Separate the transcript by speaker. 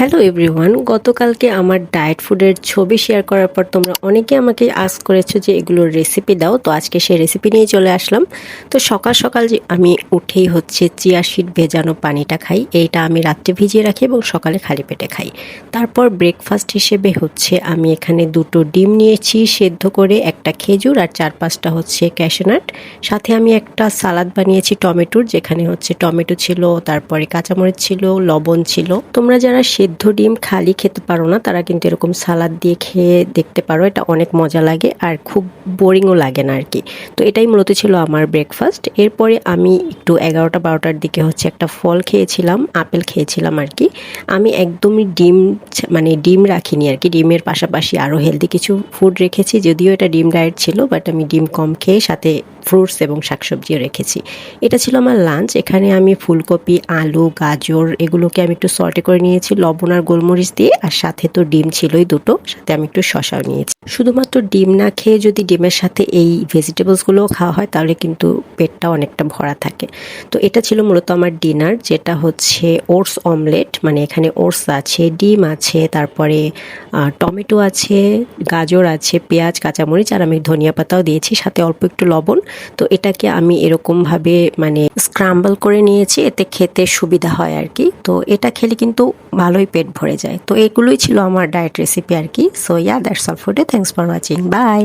Speaker 1: Hello everyone, গতকালকে আমার diet ফুডের ছবি শেয়ার করার পর তোমরা অনেকে আমাকে আস্ক করেছো যে এগুলোর রেসিপি দাও। তো আজকে সেই রেসিপি নিয়ে চলে আসলাম। তো সকাল সকাল যে আমি উঠেই হচ্ছে চিয়া সিড ভেজানো পানিটা খাই। এইটা আমি রাত্রে ভিজিয়ে রাখি এবং সকালে খালি পেটে খাই। তারপর ব্রেকফাস্ট হিসেবে হচ্ছে আমি এখানে 2টো ডিম নিয়েছি সেদ্ধ করে, একটা খেজুর আর 4-5টা হচ্ছে ক্যাশনাট। সাথে আমি একটা সালাদ বানিয়েছি টমেটোর, যেখানে হচ্ছে টমেটো ছিল, তারপরে কাঁচামরিচ ছিল, লবণ ছিল। তোমরা যারা সেদ্ধ ডিম খালি খেতে পারো না তারা কিন্তু এরকম সালাদ দিয়ে খেয়ে দেখতে পারো, এটা অনেক মজা লাগে আর খুব বোরিংও লাগে না আর কি। তো এটাই মূলত ছিল আমার ব্রেকফাস্ট। এরপরে আমি একটু 11টা-12টার দিকে হচ্ছে একটা ফল খেয়েছিলাম, আপেল খেয়েছিলাম আর কি। আমি একদমই ডিম রাখিনি আর কি, ডিমের পাশাপাশি আরও হেলদি কিছু ফুড রেখেছি, যদিও এটা ডিম ডায়েট ছিল, বাট আমি ডিম কম খেয়ে সাথে ফ্রুটস এবং শাকসবজিও রেখেছি। এটা ছিল আমার লাঞ্চ। এখানে আমি ফুলকপি, আলু, গাজর এগুলোকে আমি একটু সল্টে করে নিয়েছি লবণ আর গোলমরিচ দিয়ে, আর সাথে তো ডিম ছিলই 2টো, সাথে আমি একটু শসাও নিয়েছি। শুধুমাত্র ডিম না খেয়ে যদি ডিমের সাথে এই ভেজিটেবলসগুলোও খাওয়া হয় তাহলে কিন্তু পেটটা অনেকটা ভরা থাকে। তো এটা ছিল মূলত আমার ডিনার, যেটা হচ্ছে ওটস অমলেট। মানে এখানে ওটস আছে, ডিম আছে, তারপরে টমেটো আছে, গাজর আছে, পেঁয়াজ, কাঁচামরিচ, আর আমি ধনিয়া পাতাও দিয়েছি, সাথে অল্প একটু লবণ। তো এটাকে আমি এরকমভাবে স্ক্রাম্বল করে নিয়েছি, এতে খেতে সুবিধা হয় আর কি। তো এটা খেলে কিন্তু ভালোই পেট ভরে যায়। তো এগুলোই ছিল আমার ডায়েট রেসিপি আর কি। So that's all for today. Thanks for watching. By.